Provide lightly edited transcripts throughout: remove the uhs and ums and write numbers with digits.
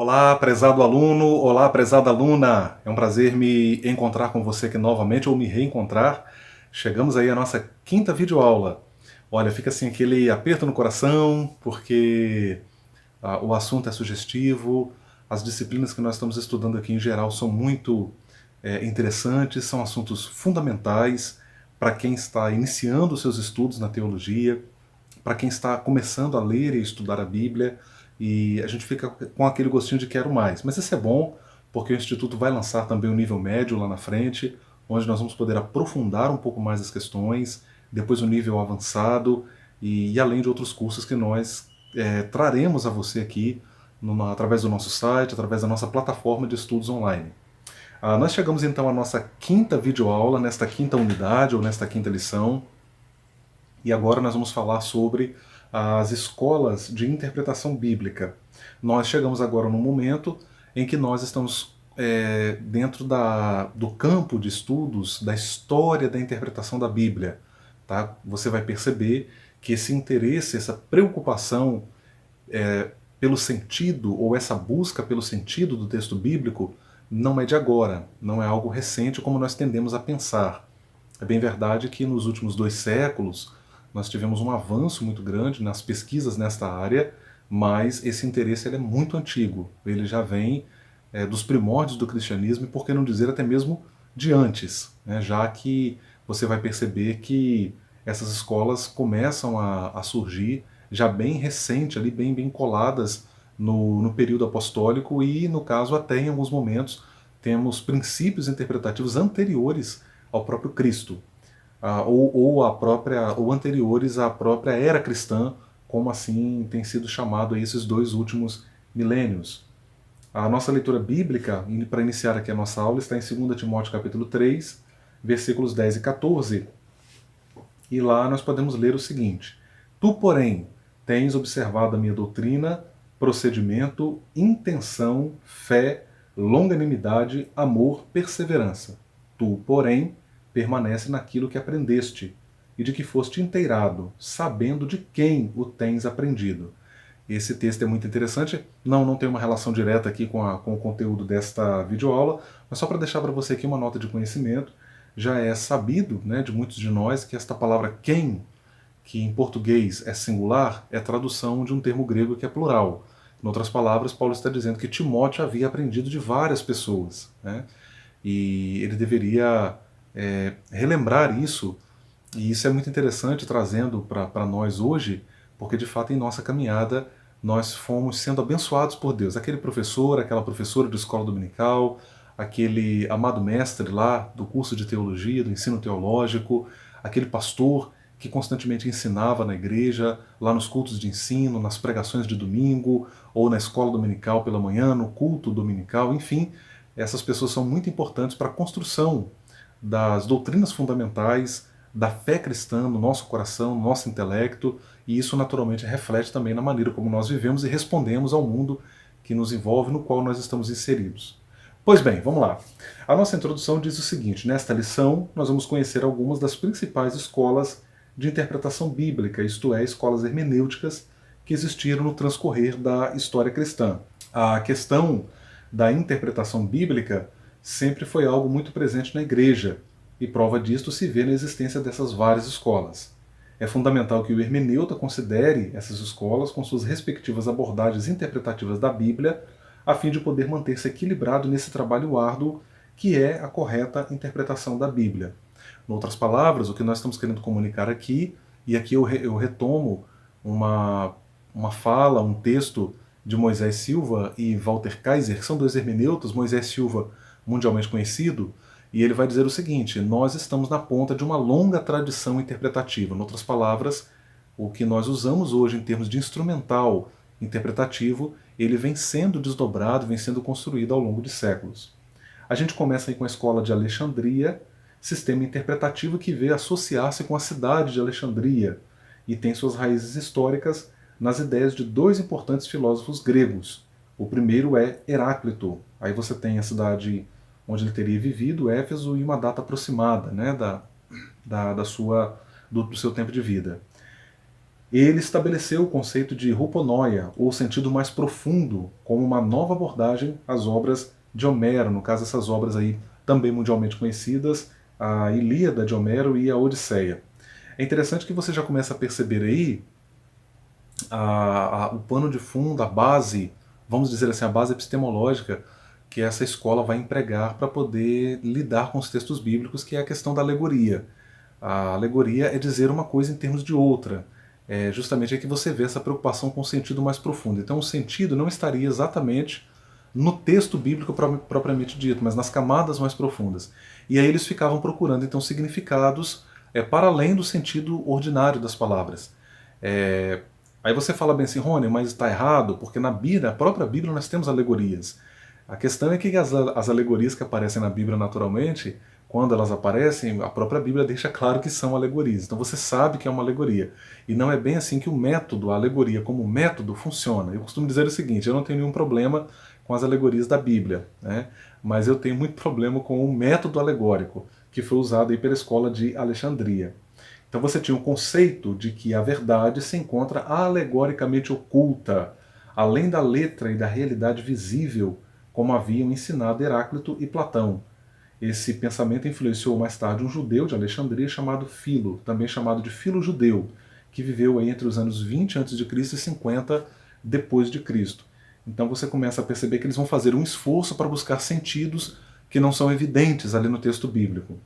Olá, prezado aluno, olá, prezada aluna. É um prazer me encontrar com você aqui novamente, ou me reencontrar. Chegamos aí à nossa quinta videoaula. Olha, fica assim aquele aperto no coração, porque o assunto é sugestivo, as disciplinas que nós estamos estudando aqui em geral são muito interessantes, são assuntos fundamentais para quem está iniciando os seus estudos na teologia, para quem está começando a ler e estudar a Bíblia, e a gente fica com aquele gostinho de quero mais. Mas isso é bom, porque o Instituto vai lançar também o nível médio lá na frente, onde nós vamos poder aprofundar um pouco mais as questões, depois o nível avançado, e além de outros cursos que nós traremos a você aqui através do nosso site, através da nossa plataforma de estudos online. Nós chegamos então à nossa quinta videoaula, nesta quinta unidade, ou nesta quinta lição, e agora nós vamos falar sobre as escolas de interpretação bíblica. Nós chegamos agora no momento em que nós estamos dentro do campo de estudos da história da interpretação da Bíblia. Tá? Você vai perceber que esse interesse, essa preocupação pelo sentido, ou essa busca pelo sentido do texto bíblico, não é de agora, não é algo recente como nós tendemos a pensar. É bem verdade que nos últimos 2 séculos nós tivemos um avanço muito grande nas pesquisas nesta área, mas esse interesse ele é muito antigo. Ele já vem dos primórdios do cristianismo, e por que não dizer até mesmo de antes, né? Já que você vai perceber que essas escolas começam a surgir já bem recente, ali bem coladas no período apostólico, e no caso até em alguns momentos temos princípios interpretativos anteriores ao próprio Cristo, ou anteriores à própria era cristã, como assim tem sido chamado aí esses 2 últimos milênios. A nossa leitura bíblica, para iniciar aqui a nossa aula, está em 2 Timóteo capítulo 3, versículos 10 e 14. E lá nós podemos ler o seguinte: Tu, porém, tens observado a minha doutrina, procedimento, intenção, fé, longanimidade, amor, perseverança. Tu, porém, permanece naquilo que aprendeste, e de que foste inteirado, sabendo de quem o tens aprendido. Esse texto é muito interessante, não tem uma relação direta aqui com o conteúdo desta videoaula, mas só para deixar para você aqui uma nota de conhecimento. Já é sabido, né, de muitos de nós, que esta palavra quem, que em português é singular, é tradução de um termo grego que é plural. Em outras palavras, Paulo está dizendo que Timóteo havia aprendido de várias pessoas, né? E ele deveria relembrar isso, e isso é muito interessante trazendo para nós hoje, porque de fato em nossa caminhada nós fomos sendo abençoados por Deus. Aquele professor, aquela professora de escola dominical, aquele amado mestre lá do curso de teologia, do ensino teológico, aquele pastor que constantemente ensinava na igreja, lá nos cultos de ensino, nas pregações de domingo, ou na escola dominical pela manhã, no culto dominical, enfim, essas pessoas são muito importantes para a construção das doutrinas fundamentais, da fé cristã no nosso coração, no nosso intelecto, e isso naturalmente reflete também na maneira como nós vivemos e respondemos ao mundo que nos envolve, no qual nós estamos inseridos. Pois bem, vamos lá. A nossa introdução diz o seguinte: nesta lição nós vamos conhecer algumas das principais escolas de interpretação bíblica, isto é, escolas hermenêuticas que existiram no transcorrer da história cristã. A questão da interpretação bíblica sempre foi algo muito presente na igreja, e prova disto se vê na existência dessas várias escolas. É fundamental que o hermeneuta considere essas escolas com suas respectivas abordagens interpretativas da Bíblia, a fim de poder manter-se equilibrado nesse trabalho árduo que é a correta interpretação da Bíblia. Em outras palavras, o que nós estamos querendo comunicar aqui, e aqui eu retomo uma fala, um texto de Moisés Silva e Walter Kaiser, que são 2 hermeneutas, Moisés Silva mundialmente conhecido, e ele vai dizer o seguinte: nós estamos na ponta de uma longa tradição interpretativa. Em outras palavras, o que nós usamos hoje em termos de instrumental interpretativo, ele vem sendo desdobrado, vem sendo construído ao longo de séculos. A gente começa aí com a escola de Alexandria, sistema interpretativo que veio associar-se com a cidade de Alexandria e tem suas raízes históricas nas ideias de 2 importantes filósofos gregos. O primeiro é Heráclito. Aí você tem a cidade onde ele teria vivido, Éfeso, e uma data aproximada, né, do seu tempo de vida. Ele estabeleceu o conceito de huponoia, ou sentido mais profundo, como uma nova abordagem às obras de Homero, no caso essas obras aí também mundialmente conhecidas, a Ilíada de Homero e a Odisseia. É interessante que você já começa a perceber aí o pano de fundo, a base, vamos dizer assim, a base epistemológica que essa escola vai empregar para poder lidar com os textos bíblicos, que é a questão da alegoria. A alegoria é dizer uma coisa em termos de outra. É justamente aí que você vê essa preocupação com o sentido mais profundo. Então o sentido não estaria exatamente no texto bíblico propriamente dito, mas nas camadas mais profundas. E aí eles ficavam procurando então significados para além do sentido ordinário das palavras. É, Aí você fala bem assim, Rony, mas está errado, porque na Bíblia, a própria Bíblia, nós temos alegorias. A questão é que as alegorias que aparecem na Bíblia naturalmente, quando elas aparecem, a própria Bíblia deixa claro que são alegorias. Então você sabe que é uma alegoria. E não é bem assim que o método, a alegoria como método, funciona. Eu costumo dizer o seguinte, eu não tenho nenhum problema com as alegorias da Bíblia, né? Mas eu tenho muito problema com o método alegórico, que foi usado aí pela escola de Alexandria. Então você tinha um conceito de que a verdade se encontra alegoricamente oculta, além da letra e da realidade visível, como haviam ensinado Heráclito e Platão. Esse pensamento influenciou mais tarde um judeu de Alexandria chamado Filo, também chamado de Filo-judeu, que viveu aí entre os anos 20 a.C. e 50 depois de Cristo. Então você começa a perceber que eles vão fazer um esforço para buscar sentidos que não são evidentes ali no texto bíblico.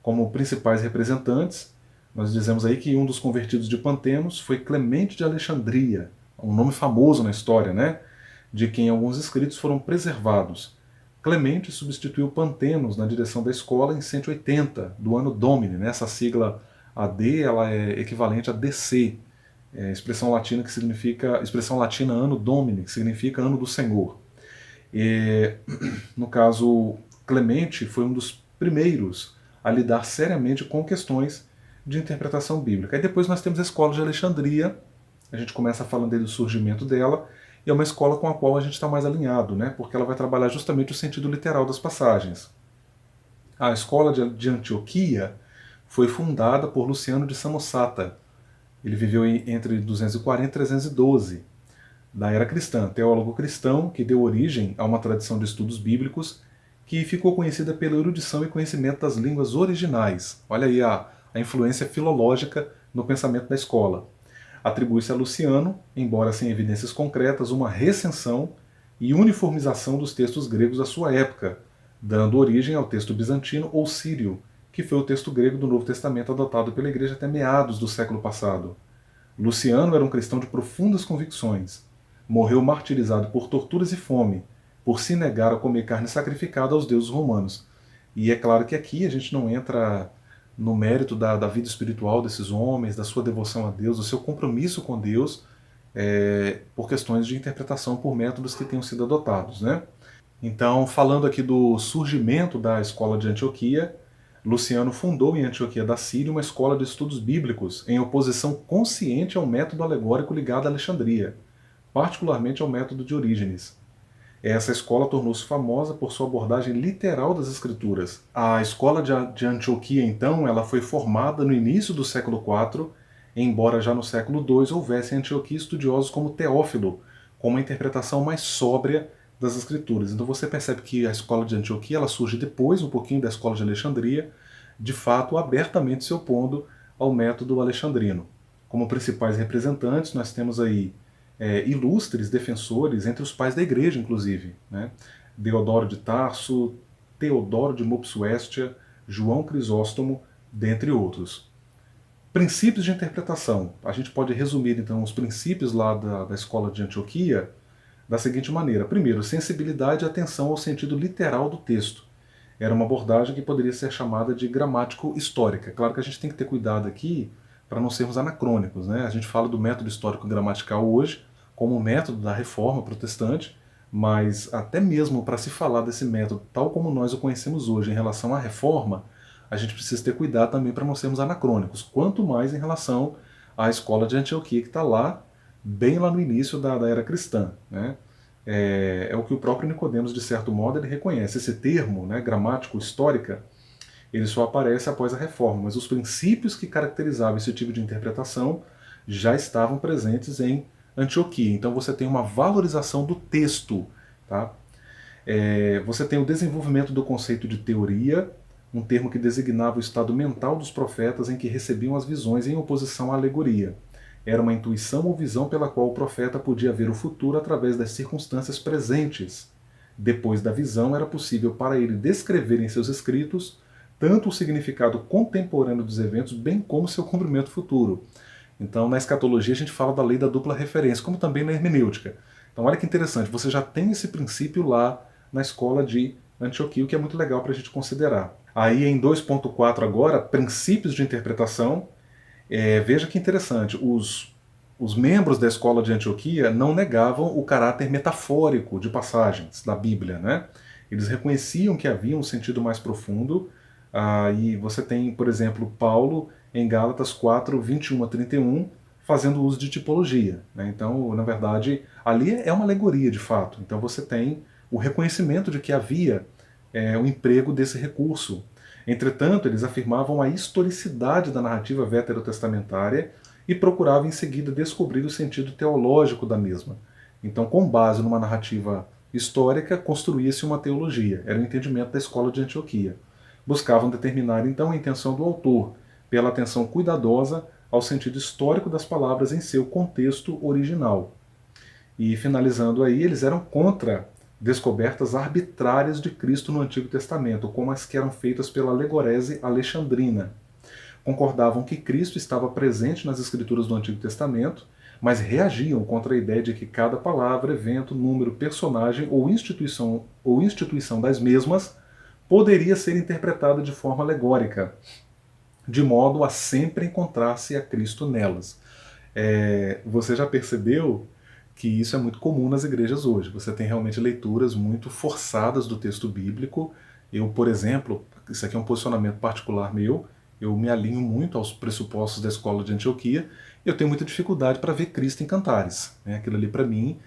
Como principais representantes, nós dizemos aí que um dos convertidos de Pantenos foi Clemente de Alexandria, um nome famoso na história, né? De quem alguns escritos foram preservados. Clemente substituiu Pantenos na direção da escola em 180 do ano Domini, né? Essa sigla AD ela é equivalente a DC, expressão latina que significa expressão latina Anno Domini, que significa ano do Senhor. E, no caso, Clemente foi um dos primeiros a lidar seriamente com questões de interpretação bíblica. E depois nós temos a escola de Alexandria, a gente começa falando aí do surgimento dela, e é uma escola com a qual a gente está mais alinhado, né? Porque ela vai trabalhar justamente o sentido literal das passagens. A escola de Antioquia foi fundada por Luciano de Samosata. Ele viveu entre 240 e 312 da era cristã, teólogo cristão que deu origem a uma tradição de estudos bíblicos que ficou conhecida pela erudição e conhecimento das línguas originais. Olha aí a influência filológica no pensamento da escola. Atribui-se a Luciano, embora sem evidências concretas, uma recensão e uniformização dos textos gregos da sua época, dando origem ao texto bizantino ou sírio, que foi o texto grego do Novo Testamento adotado pela Igreja até meados do século passado. Luciano era um cristão de profundas convicções. Morreu martirizado por torturas e fome, por se negar a comer carne sacrificada aos deuses romanos. E é claro que aqui a gente não entra no mérito da vida espiritual desses homens, da sua devoção a Deus, do seu compromisso com Deus, por questões de interpretação por métodos que tenham sido adotados, né? Então, falando aqui do surgimento da escola de Antioquia, Luciano fundou em Antioquia da Síria uma escola de estudos bíblicos em oposição consciente ao método alegórico ligado a Alexandria, particularmente ao método de Orígenes. Essa escola tornou-se famosa por sua abordagem literal das escrituras. A escola de Antioquia, então, ela foi formada no início do século IV, embora já no século II houvesse em Antioquia estudiosos como Teófilo, com uma interpretação mais sóbria das escrituras. Então você percebe que a escola de Antioquia ela surge depois, um pouquinho da escola de Alexandria, de fato abertamente se opondo ao método alexandrino. Como principais representantes, nós temos aí ilustres defensores, entre os pais da igreja, inclusive, né? Deodoro de Tarso, Teodoro de Mopsuestia, João Crisóstomo, dentre outros. Princípios de interpretação. A gente pode resumir, então, os princípios lá da escola de Antioquia da seguinte maneira. Primeiro, sensibilidade e atenção ao sentido literal do texto. Era uma abordagem que poderia ser chamada de gramático-histórica. Claro que a gente tem que ter cuidado aqui para não sermos anacrônicos, né? A gente fala do método histórico-gramatical hoje como método da reforma protestante, mas até mesmo para se falar desse método tal como nós o conhecemos hoje em relação à reforma, a gente precisa ter cuidado também para não sermos anacrônicos, quanto mais em relação à escola de Antioquia, que está lá, bem lá no início da era cristã, né? É o que o próprio Nicodemos, de certo modo, ele reconhece. Esse termo, né, gramático-histórica, ele só aparece após a reforma, mas os princípios que caracterizavam esse tipo de interpretação já estavam presentes em Antioquia. Então você tem uma valorização do texto. Tá? Você tem o desenvolvimento do conceito de teoria, um termo que designava o estado mental dos profetas em que recebiam as visões em oposição à alegoria. Era uma intuição ou visão pela qual o profeta podia ver o futuro através das circunstâncias presentes. Depois da visão, era possível para ele descrever em seus escritos tanto o significado contemporâneo dos eventos, bem como seu cumprimento futuro. Então, na escatologia, a gente fala da lei da dupla referência, como também na hermenêutica. Então, olha que interessante, você já tem esse princípio lá na escola de Antioquia, o que é muito legal para a gente considerar. Aí, em 2.4 agora, princípios de interpretação. Veja que interessante, os membros da escola de Antioquia não negavam o caráter metafórico de passagens da Bíblia, né? Eles reconheciam que havia um sentido mais profundo, e você tem, por exemplo, Paulo em Gálatas 4, 21 a 31, fazendo uso de tipologia, né? Então, na verdade, ali é uma alegoria de fato. Então você tem o reconhecimento de que havia o emprego desse recurso. Entretanto, eles afirmavam a historicidade da narrativa veterotestamentária e procuravam em seguida descobrir o sentido teológico da mesma. Então, com base numa narrativa histórica, construía-se uma teologia. Era o entendimento da escola de Antioquia. Buscavam determinar então a intenção do autor, pela atenção cuidadosa ao sentido histórico das palavras em seu contexto original. E finalizando aí, eles eram contra descobertas arbitrárias de Cristo no Antigo Testamento, como as que eram feitas pela Alegorese alexandrina. Concordavam que Cristo estava presente nas escrituras do Antigo Testamento, mas reagiam contra a ideia de que cada palavra, evento, número, personagem ou instituição das mesmas poderia ser interpretada de forma alegórica, de modo a sempre encontrar-se a Cristo nelas. Você já percebeu que isso é muito comum nas igrejas hoje. Você tem realmente leituras muito forçadas do texto bíblico. Eu, por exemplo, isso aqui é um posicionamento particular meu, eu me alinho muito aos pressupostos da escola de Antioquia, e eu tenho muita dificuldade para ver Cristo em Cantares. Aquilo ali, para mim,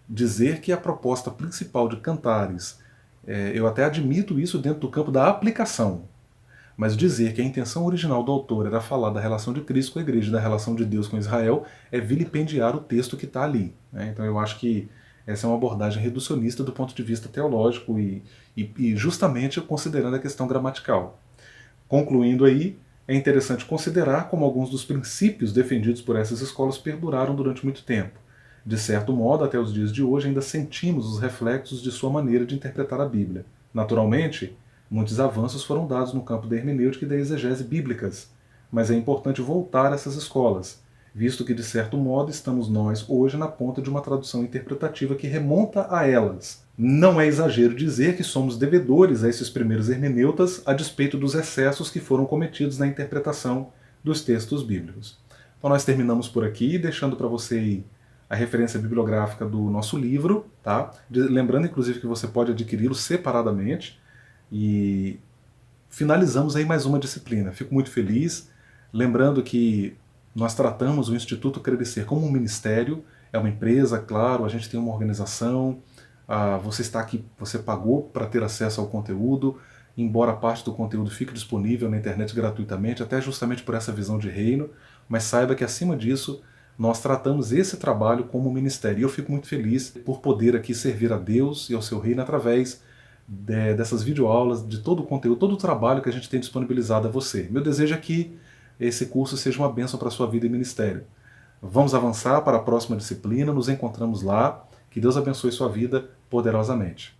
dizer que a proposta principal de Cantares, eu até admito isso dentro do campo da aplicação, mas dizer que a intenção original do autor era falar da relação de Cristo com a igreja, da relação de Deus com Israel, é vilipendiar o texto que está ali. Então eu acho que essa é uma abordagem reducionista do ponto de vista teológico e justamente considerando a questão gramatical. Concluindo aí, é interessante considerar como alguns dos princípios defendidos por essas escolas perduraram durante muito tempo. De certo modo, até os dias de hoje ainda sentimos os reflexos de sua maneira de interpretar a Bíblia. Naturalmente, muitos avanços foram dados no campo da hermenêutica e da exegese bíblicas, mas é importante voltar a essas escolas, visto que, de certo modo, estamos nós hoje na ponta de uma tradução interpretativa que remonta a elas. Não é exagero dizer que somos devedores a esses primeiros hermeneutas a despeito dos excessos que foram cometidos na interpretação dos textos bíblicos. Então nós terminamos por aqui, deixando para você aí a referência bibliográfica do nosso livro, tá? Lembrando, inclusive, que você pode adquiri-lo separadamente. E finalizamos aí mais uma disciplina. Fico muito feliz, lembrando que nós tratamos o Instituto Crescer como um ministério, é uma empresa, claro, a gente tem uma organização, você está aqui, você pagou para ter acesso ao conteúdo, embora parte do conteúdo fique disponível na internet gratuitamente, até justamente por essa visão de reino, mas saiba que acima disso, nós tratamos esse trabalho como um ministério. E eu fico muito feliz por poder aqui servir a Deus e ao seu reino através dessas videoaulas, de todo o conteúdo, todo o trabalho que a gente tem disponibilizado a você. Meu desejo é que esse curso seja uma bênção para a sua vida e ministério. Vamos avançar para a próxima disciplina, nos encontramos lá. Que Deus abençoe sua vida poderosamente.